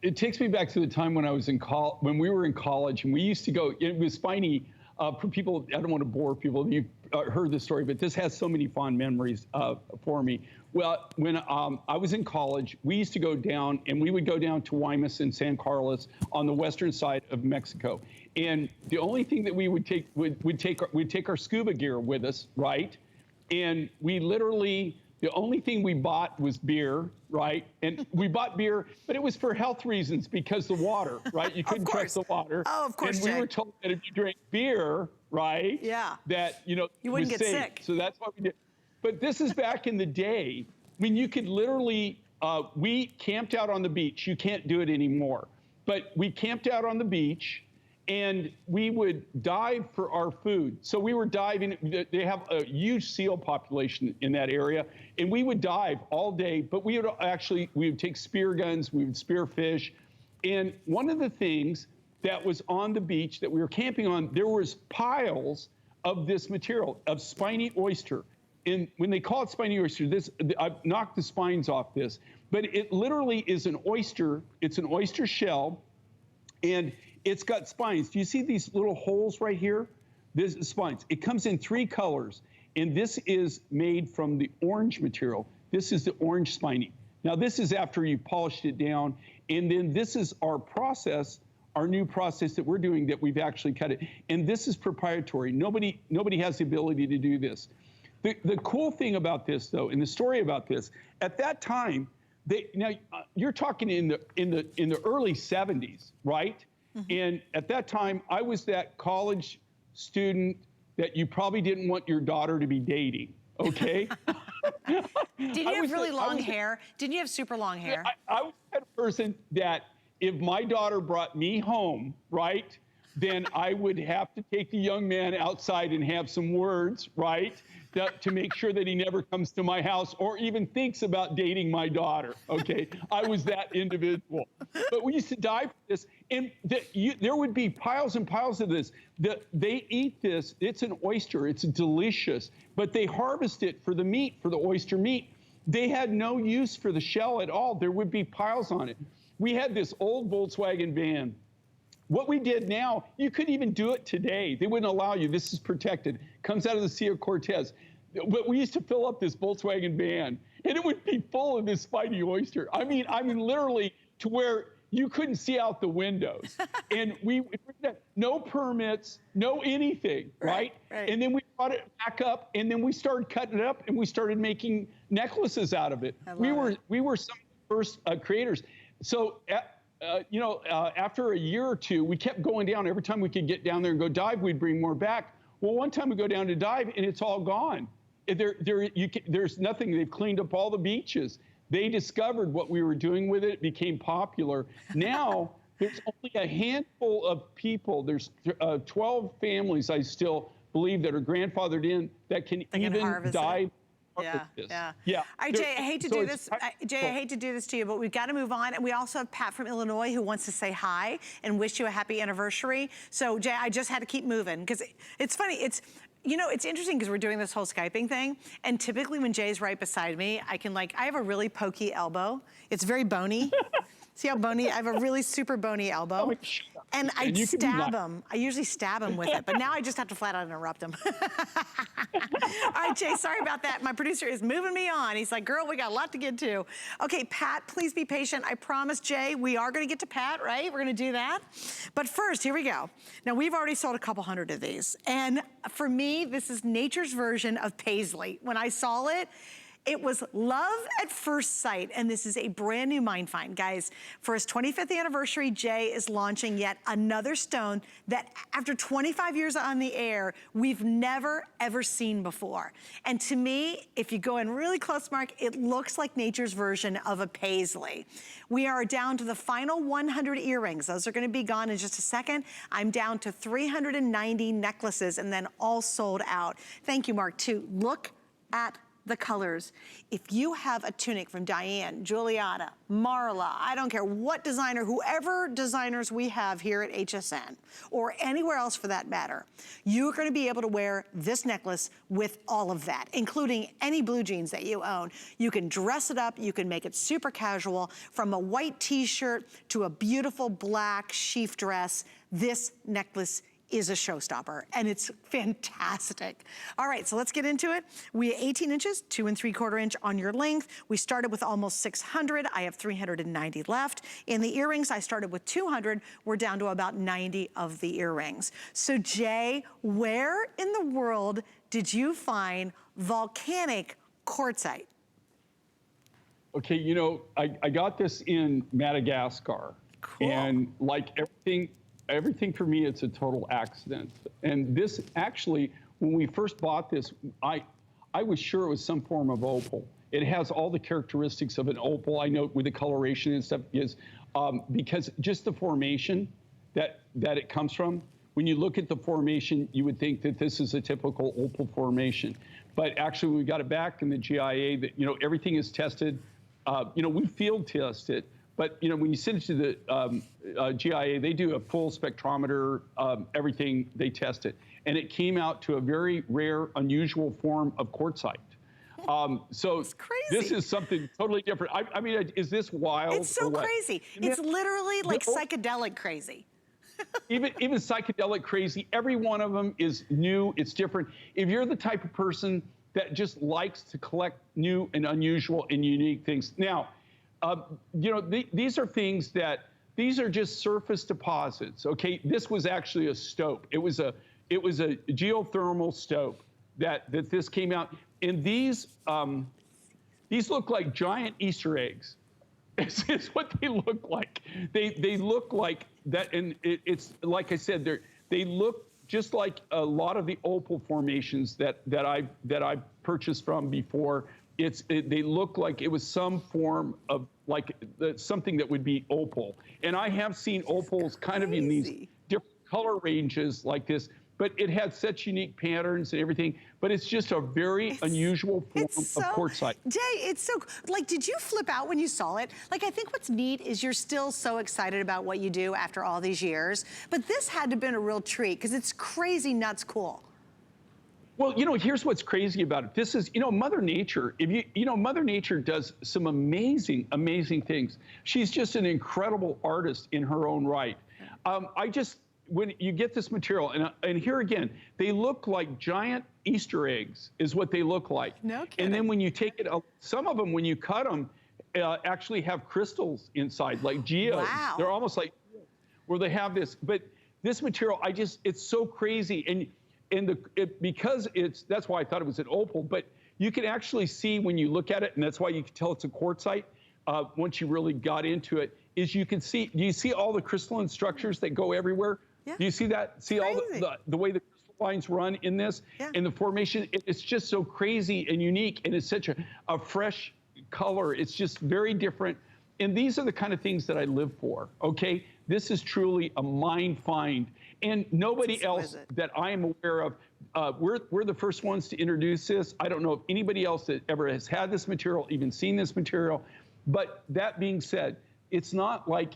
It takes me back to the time when I was when we were in college, and we used to go. It was Spiny. For people, I don't want to bore people. You've heard the story, but this has so many fond memories for me. Well, when I was in college, we used to go down, and we would go down to Guaymas and San Carlos on the western side of Mexico. And the only thing that we would take we'd take our scuba gear with us, right? And we literally. The only thing we bought was beer, right? And we bought beer, but it was for health reasons because the water, right? You couldn't trust the water. Oh, of course, and we were told that if you drank beer, right? Yeah. That, you wouldn't get safe. sick. So that's what we did. But this is back in the day when you could literally, we camped out on the beach. You can't do it anymore. But we camped out on the beach, and we would dive for our food. So we were diving. They have a huge seal population in that area, and we would dive all day, but we would take spear guns, we would spear fish. And one of the things that was on the beach that we were camping on, there was piles of this material, of Spiny Oyster. And when they call it Spiny Oyster, I've knocked the spines off this, but it literally is an oyster. It's an oyster shell, and it's got spines. Do you see these little holes right here? This is spines. It comes in 3 colors, and this is made from the orange material. This is the orange spiny. Now, this is after you polished it down, and then this is our process our new process that we're doing that we've actually cut it. And this is proprietary. Nobody has the ability to do this. The cool thing about this, though, and the story about this, at that time, you're talking in the early 70s, right? Mm-hmm. And at that time, I was that college student that you probably didn't want your daughter to be dating, okay? Did you have really long hair? Didn't you have super long hair? I was that person that if my daughter brought me home, right, then I would have to take the young man outside and have some words, right, to make sure that he never comes to my house or even thinks about dating my daughter, okay? I was that individual. But we used to dive for this, and there would be piles and piles of this. They eat this. It's an oyster. It's delicious. But they harvest it for the meat, for the oyster meat. They had no use for the shell at all. There would be piles on it. We had this old Volkswagen van. What we did now, you couldn't even do it today. They wouldn't allow you. This is protected. Comes out of the Sea of Cortez. But we used to fill up this Volkswagen van, and it would be full of this Spiny Oyster. I mean, literally to where you couldn't see out the windows. And we no permits, no anything, right? And then we brought it back up, and then we started cutting it up, and we started making necklaces out of it. We were some of the first creators. So. After a year or two, we kept going down. Every time we could get down there and go dive, we'd bring more back. Well, one time we go down to dive, and it's all gone. There's nothing. They've cleaned up all the beaches. They discovered what we were doing with it. It became popular. Now, there's only a handful of people. There's 12 families, I still believe, that are grandfathered in that can even dive. Yeah. All right, Jay, I hate to do this. Jay, I hate to do this to you, but we've got to move on. And we also have Pat from Illinois who wants to say hi and wish you a happy anniversary. So, Jay, I just had to keep moving because it's funny. It's interesting because we're doing this whole Skyping thing. And typically when Jay's right beside me, I have a really pokey elbow. It's very bony. See how bony? I have a really super bony elbow. And I stab him. I usually stab him with it, but now I just have to flat out interrupt him. All right, Jay, sorry about that. My producer is moving me on. He's like, girl, we got a lot to get to. Okay, Pat, please be patient. I promise, Jay, we are gonna get to Pat, right? We're gonna do that. But first, here we go. Now, we've already sold a couple hundred of these. And for me, this is nature's version of paisley. When I saw it, it was love at first sight, and this is a brand new mine find. Guys, for his 25th anniversary, Jay is launching yet another stone that after 25 years on the air, we've never, ever seen before. And to me, if you go in really close, Mark, it looks like nature's version of a paisley. We are down to the final 100 earrings. Those are gonna be gone in just a second. I'm down to 390 necklaces and then all sold out. Thank you, Mark, too. Look at the colors. If you have a tunic from Diane, Juliana, Marla, I don't care what designer, whoever designers we have here at HSN, or anywhere else for that matter, you're gonna be able to wear this necklace with all of that, including any blue jeans that you own. You can dress it up, you can make it super casual, from a white t-shirt to a beautiful black sheath dress. This necklace is a showstopper, and it's fantastic. All right, so let's get into it. We have 18 inches, 2 3/4 inch on your length. We started with almost 600. I have 390 left. In the earrings, I started with 200. We're down to about 90 of the earrings. So Jay, where in the world did you find volcanic quartzite? Okay, I got this in Madagascar. Cool. And like everything for me, it's a total accident. And this actually, when we first bought this, I was sure it was some form of opal. It has all the characteristics of an opal. I know with the coloration and stuff is because just the formation that it comes from, when you look at the formation, you would think that this is a typical opal formation. But actually, when we got it back in the GIA, that everything is tested. We field test it. But when you send it to the GIA, they do a full spectrometer, everything, they test it. And it came out to a very rare, unusual form of quartzite. So this is something totally different. I mean, is this wild? It's so crazy. It's literally like psychedelic crazy. even psychedelic crazy, every one of them is new, it's different. If you're the type of person that just likes to collect new and unusual and unique things. Now, these are things that these are just surface deposits, okay? This was actually a stope. It was a geothermal stope that this came out. And these look like giant Easter eggs. It's what they look like. They look like that, and it's like I said, they look just like a lot of the opal formations that I purchased from before. They look like it was some form of like something that would be opal. And I have seen opals kind of in these different color ranges like this, but it had such unique patterns and everything. But it's just a very unusual form of quartzite. Jay, it's so, like, did you flip out when you saw it? Like, I think what's neat is you're still so excited about what you do after all these years. But this had to have been a real treat because it's crazy nuts cool. Well, you know, here's what's crazy about it. This is, you know, Mother Nature. Mother Nature does some amazing, amazing things. She's just an incredible artist in her own right. When you get this material, and here again, they look like giant Easter eggs, is what they look like. No kidding. And then when you take it, some of them, when you cut them, actually have crystals inside, like geodes. Wow. They're almost like where they have this. But this material, it's so crazy, because that's why I thought it was an opal. But you can actually see when you look at it, and that's why you can tell it's a quartzite. Once you really got into it, is you can see. Do you see all the crystalline structures that go everywhere? Yeah. Do you see that? See all the way the crystal lines run in this? Yeah. And the formation, it's just so crazy and unique, and it's such a fresh color. It's just very different. And these are the kind of things that I live for, okay? This is truly a mind find. And nobody else that I am aware of, we're the first ones to introduce this. I don't know if anybody else that ever has had this material, even seen this material. But that being said, it's not like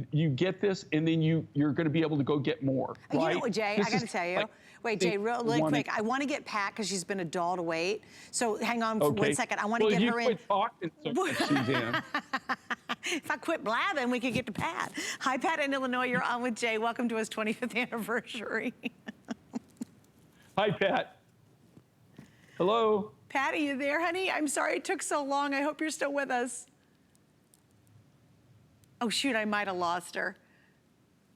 you get this and then you're going to be able to go get more. You right? know what, Jay, I got to tell you. Like, wait, Jay, really quick. I want to get Pat because she's been a doll to wait. So hang on for 1 second. I want to get her in. Quit talking so much, Suzanne. If I quit blabbing, we could get to Pat. Hi, Pat in Illinois. You're on with Jay. Welcome to his 25th anniversary. Hi, Pat. Hello. Pat, are you there, honey? I'm sorry it took so long. I hope you're still with us. Oh, shoot, I might have lost her.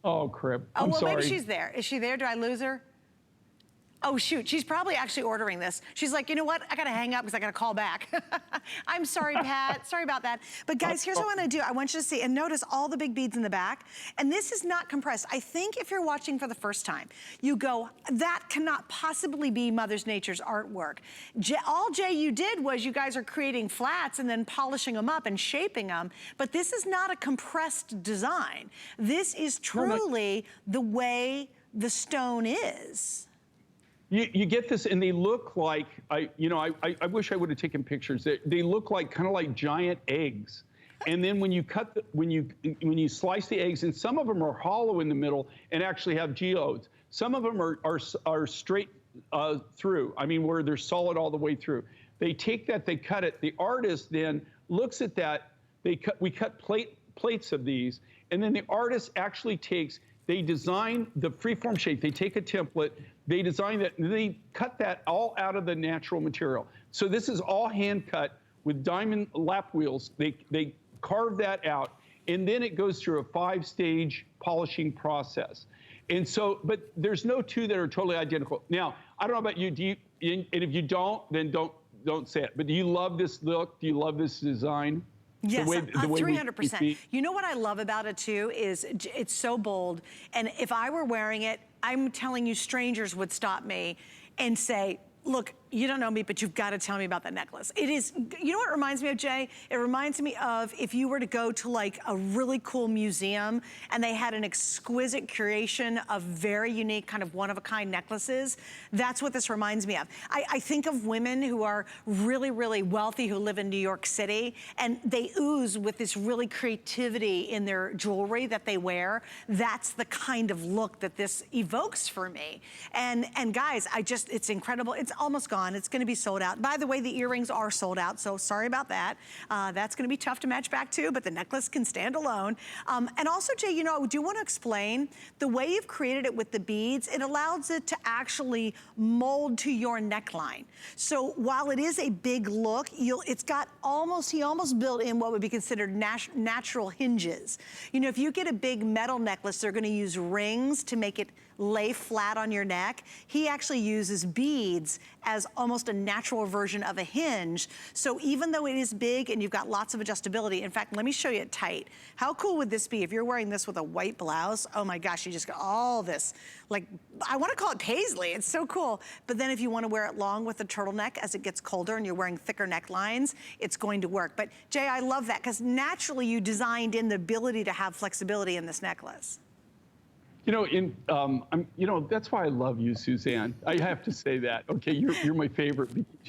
Oh, crap. I'm sorry. Maybe she's there. Is she there? Did I lose her? Oh, shoot, she's probably actually ordering this. She's like, you know what? I got to hang up because I got to call back. I'm sorry, Pat. Sorry about that. But guys, here's what I want to do. I want you to see, and notice all the big beads in the back. And this is not compressed. I think if you're watching for the first time, you go, that cannot possibly be Mother Nature's artwork. All Jay, you did was you guys are creating flats and then polishing them up and shaping them. But this is not a compressed design. This is truly the way the stone is. You get this, and they look like, I wish I would have taken pictures. They look like kind of like giant eggs. And then when you when you slice the eggs, and some of them are hollow in the middle and actually have geodes. Some of them are straight through. I mean, where they're solid all the way through. They take that, they cut it. The artist then looks at that. We cut plates of these, and then the artist actually takes. They design the freeform shape. They take a template, they design that, and they cut that all out of the natural material. So this is all hand cut with diamond lap wheels. They carve that out, and then it goes through a 5-stage polishing process. And so, but there's no two that are totally identical. Now, I don't know about you, and if you don't, then don't say it. But do you love this look? Do you love this design? Yes, 300%. You know what I love about it too is it's so bold. And if I were wearing it, I'm telling you, strangers would stop me and say, look, you don't know me, but you've got to tell me about that necklace. It is, you know what it reminds me of, Jay? It reminds me of if you were to go to like a really cool museum and they had an exquisite curation of very unique kind of one-of-a-kind necklaces. That's what this reminds me of. I think of women who are really, really wealthy who live in New York City, and they ooze with this really creativity in their jewelry that they wear. That's the kind of look that this evokes for me. And guys, it's incredible. It's almost gone. gone. It's gonna be sold out. By the way, the earrings are sold out, so sorry about that. That's gonna be tough to match back to, but the necklace can stand alone. And also, Jay, you know, I do wanna explain, the way you've created it with the beads, it allows it to actually mold to your neckline. So while it is a big look, it's got almost, he almost built in what would be considered natural hinges. You know, if you get a big metal necklace, they're gonna use rings to make it lay flat on your neck. He actually uses beads as almost a natural version of a hinge. So even though it is big and you've got lots of adjustability, in fact, let me show you it tight. How cool would this be if you're wearing this with a white blouse? Oh my gosh, you just got all this, like, I wanna call it paisley, it's so cool. But then if you wanna wear it long with a turtleneck as it gets colder and you're wearing thicker necklines, it's going to work. But Jay, I love that, because naturally you designed in the ability to have flexibility in this necklace. You know, you know, that's why I love you, Suzanne. I have to say that. Okay, you're my favorite because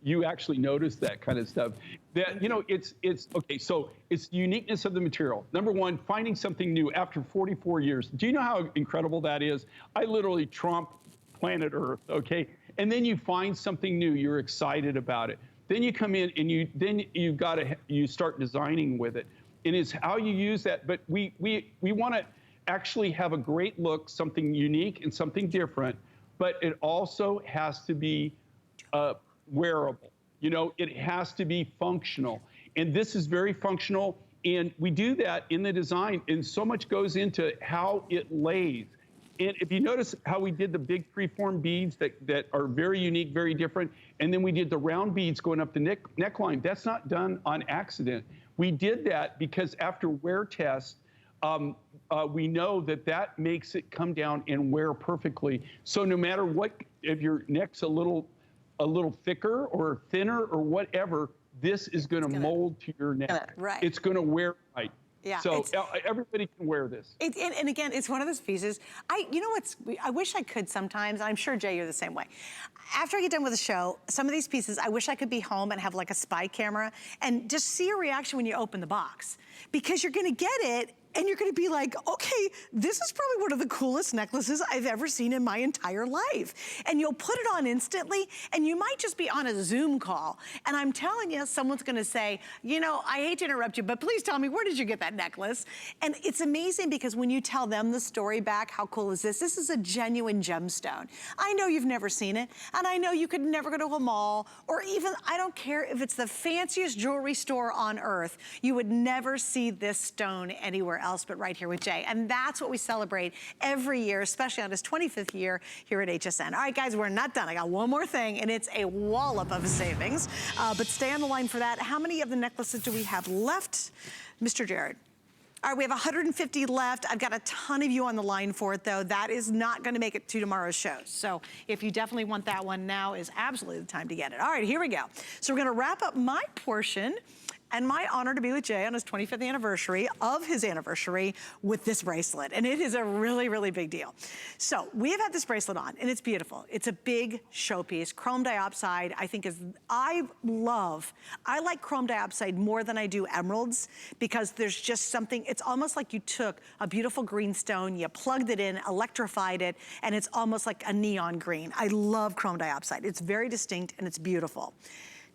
you actually notice that kind of stuff. That, you know, it's okay. So it's the uniqueness of the material. Number one, finding something new after 44 years. Do you know how incredible that is? I literally trump planet Earth. Okay, and then you find something new. You're excited about it. Then you come in and you start designing with it. And it's how you use that. But we want to actually have a great look, something unique and something different, but it also has to be wearable. You know, it has to be functional. And this is very functional. And we do that in the design. And so much goes into how it lays. And if you notice how we did the big freeform beads that are very unique, very different, and then we did the round beads going up the neckline, that's not done on accident. We did that because after wear test, we know that makes it come down and wear perfectly. So no matter what, if your neck's a little thicker or thinner or whatever, this is going to mold to your neck. Right. It's going to wear right. Yeah, so everybody can wear this. And again, it's one of those pieces. You know what's, I wish I could sometimes, I'm sure, Jay, you're the same way. After I get done with the show, some of these pieces, I wish I could be home and have like a spy camera and just see your reaction when you open the box. Because you're gonna get it, and you're gonna be like, okay, this is probably one of the coolest necklaces I've ever seen in my entire life. And you'll put it on instantly, and you might just be on a Zoom call. And I'm telling you, someone's gonna say, you know, I hate to interrupt you, but please tell me, where did you get that necklace? And it's amazing because when you tell them the story back, how cool is this? This is a genuine gemstone. I know you've never seen it, and I know you could never go to a mall, or even, I don't care if it's the fanciest jewelry store on earth, you would never see this stone anywhere else but right here with Jay. And that's what we celebrate every year, especially on his 25th year here at HSN. All right, guys, we're not done. I got one more thing, and it's a wallop of savings. But stay on the line for that. How many of the necklaces do we have left? Mr. Jared. All right, we have 150 left. I've got a ton of you on the line for it, though. That is not going to make it to tomorrow's show. So if you definitely want that one, now is absolutely the time to get it. All right, here we go. So we're going to wrap up my portion and my honor to be with Jay on his 25th anniversary of his anniversary with this bracelet. And it is a really, really big deal. So we have had this bracelet on, and it's beautiful. It's a big showpiece. Chrome diopside, I think I like chrome diopside more than I do emeralds, because there's just something, it's almost like you took a beautiful green stone, you plugged it in, electrified it, and it's almost like a neon green. I love chrome diopside. It's very distinct and it's beautiful.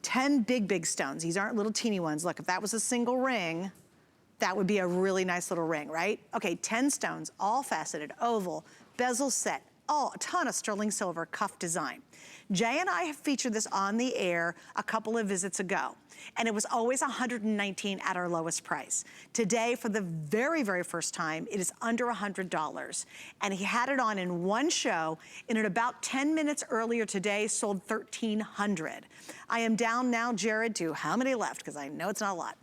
10 big, big stones. These aren't little teeny ones. Look, if that was a single ring, that would be a really nice little ring, right? Okay, 10 stones, all faceted, oval, bezel set, a ton of sterling silver cuff design. Jay and I have featured this on the air a couple of visits ago, and it was always $119 at our lowest price. Today, for the very, very first time, it is under $100. And he had it on in one show, and in about 10 minutes earlier today, sold 1,300. I am down now, Jared, to how many left? Because I know it's not a lot.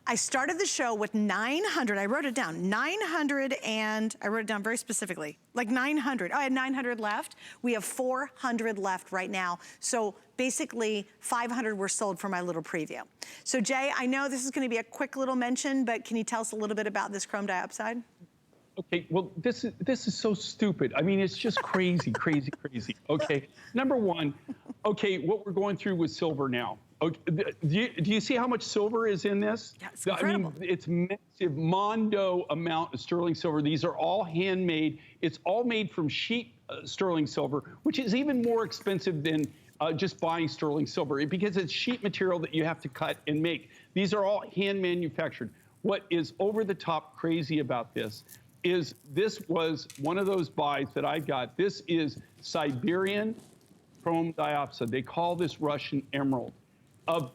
I started the show with 900, I wrote it down, 900, and I wrote it down very specifically, like 900. I had 900 left. We have 400 left right now. So basically 500 were sold for my little preview. So Jay, I know this is gonna be a quick little mention, but can you tell us a little bit about this chrome diopside? Okay, well, this is so stupid. I mean, it's just crazy, crazy, crazy. Okay, number one, okay, what we're going through with silver now. Okay, do you see how much silver is in this? Yeah, it's incredible. I mean, it's massive, mondo amount of sterling silver. These are all handmade. It's all made from sheet sterling silver, which is even more expensive than just buying sterling silver because it's sheet material that you have to cut and make. These are all hand manufactured. What is over the top crazy about this is this was one of those buys that I got. This is Siberian chrome diopside. They call this Russian emerald. Of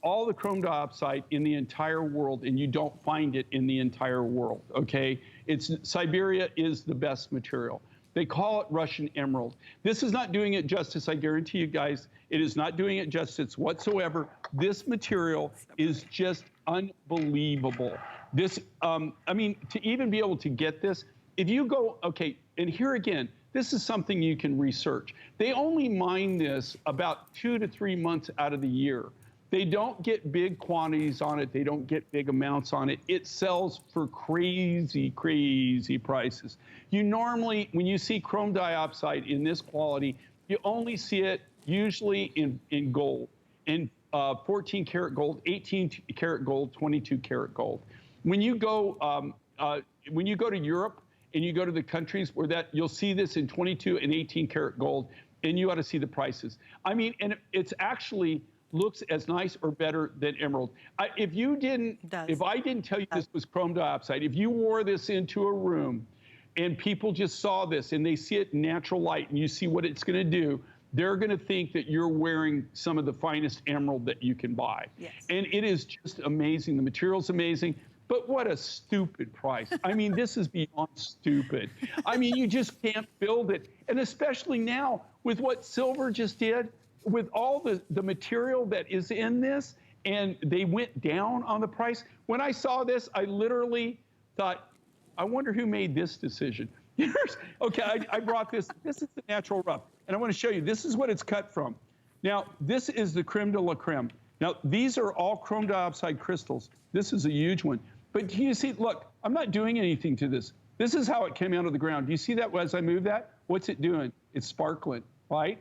all the chrome diopside in the entire world, and you don't find it in the entire world, okay? Siberia is the best material. They call it Russian emerald. This is not doing it justice, I guarantee you guys. It is not doing it justice whatsoever. This material is just unbelievable. This, I mean, to even be able to get this, if you go, okay, and here again, this is something you can research. They only mine this about 2 to 3 months out of the year. They don't get big quantities on it. They don't get big amounts on it. It sells for crazy, crazy prices. You normally, when you see chrome diopside in this quality, you only see it usually in gold, in 14 karat gold, 18 karat gold, 22 karat gold. When you go to Europe, and you go to the countries where you'll see this in 22 and 18 karat gold, and you ought to see the prices. I mean, and it's actually looks as nice or better than emerald. If I didn't tell you this was chrome diopside, if you wore this into a room and people just saw this and they see it in natural light and you see what it's gonna do, they're gonna think that you're wearing some of the finest emerald that you can buy. Yes. And it is just amazing. The material's amazing. But what a stupid price. I mean, this is beyond stupid. I mean, you just can't build it. And especially now with what silver just did, with all the material that is in this, and they went down on the price. When I saw this, I literally thought, I wonder who made this decision. Okay, I brought this. This is the natural rough. And I want to show you, this is what it's cut from. Now, this is the creme de la creme. Now, these are all chrome diopside crystals. This is a huge one. But do you see, look, I'm not doing anything to this. This is how it came out of the ground. Do you see that as I move that? What's it doing? It's sparkling, right?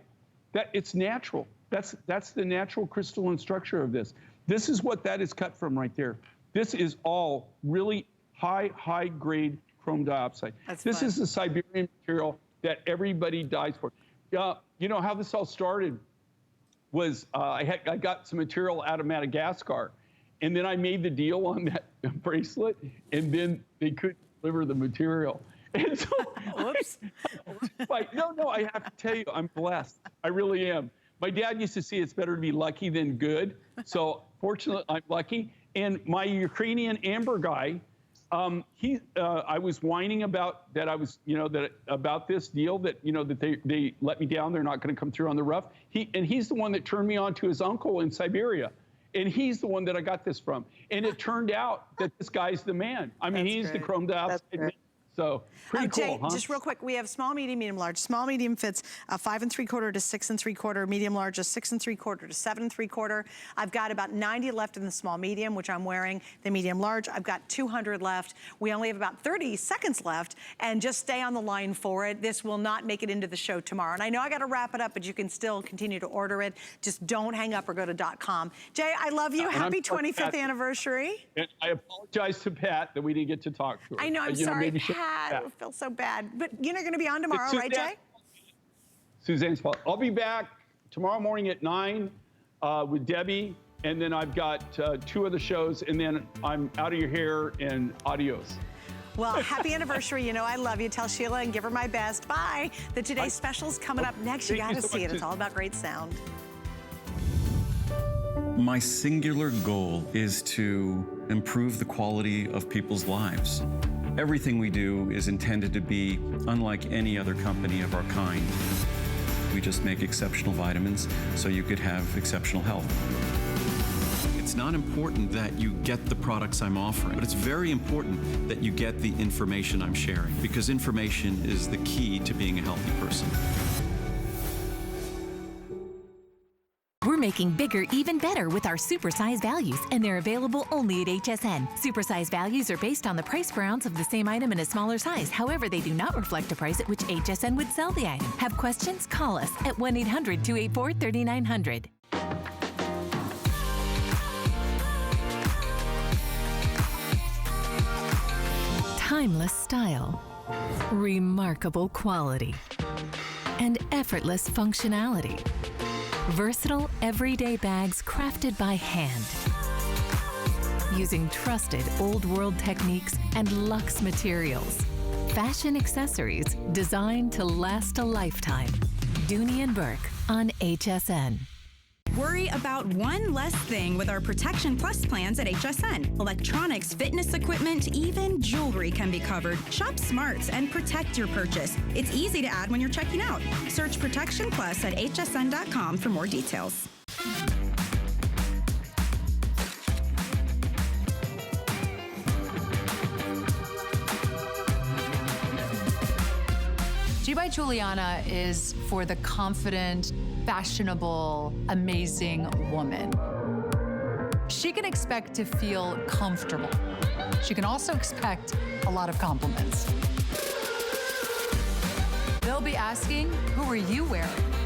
It's natural. That's the natural crystalline structure of this. This is what that is cut from right there. This is all really high grade chrome diopside. This is the Siberian material that everybody dies for. You know how this all started was I got some material out of Madagascar. And then I made the deal on that bracelet, and then they couldn't deliver the material. And so, no, I have to tell you, I'm blessed. I really am. My dad used to say it's better to be lucky than good. So fortunately, I'm lucky. And my Ukrainian amber guy, I was whining about that. I was, about this deal that, that they let me down. They're not going to come through on the rough. He's the one that turned me on to his uncle in Siberia. And he's the one that I got this from. And it turned out that this guy's the man. I mean, he's the chrome diopside man. So pretty cool, Jay, just real quick, we have small, medium, medium, large. Small, medium fits 5 3/4 to 6 3/4. Medium, large is 6 3/4 to 7 3/4. I've got about 90 left in the small, medium, which I'm wearing. The medium, large, I've got 200 left. We only have about 30 seconds left, and just stay on the line for it. This will not make it into the show tomorrow. And I know I got to wrap it up, but you can still continue to order it. Just don't hang up or go to .com. Jay, I love you. Happy 25th anniversary. And I apologize to Pat that we didn't get to talk to her. I know, I'm sorry, Pat. I feel so bad. But you're going to be on tomorrow, right, Jay? Suzanne's fault. I'll be back tomorrow morning at 9 with Debbie. And then I've got 2 other shows. And then I'm out of your hair and adios. Well, happy anniversary. You know I love you. Tell Sheila and give her my best. Bye. The Today Special's coming up next. You got to see it. It's all about great sound. My singular goal is to improve the quality of people's lives. Everything we do is intended to be unlike any other company of our kind. We just make exceptional vitamins so you could have exceptional health. It's not important that you get the products I'm offering, but it's very important that you get the information I'm sharing, because information is the key to being a healthy person. We're making bigger even better with our supersize values, and they're available only at HSN. Supersize values are based on the price per ounce of the same item in a smaller size. However, they do not reflect a price at which HSN would sell the item. Have questions? Call us at 1-800-284-3900. Timeless style. remarkable quality, and effortless functionality. Versatile, everyday bags crafted by hand, using trusted old world techniques and luxe materials. Fashion accessories designed to last a lifetime. Dooney & Burke on HSN. Worry about one less thing with our Protection Plus plans at HSN. Electronics, fitness equipment, even jewelry can be covered. Shop smart and protect your purchase. It's easy to add when you're checking out. Search Protection Plus at hsn.com for more details. G by Juliana is for the confident, fashionable, amazing woman. She can expect to feel comfortable. She can also expect a lot of compliments. They'll be asking, who are you wearing?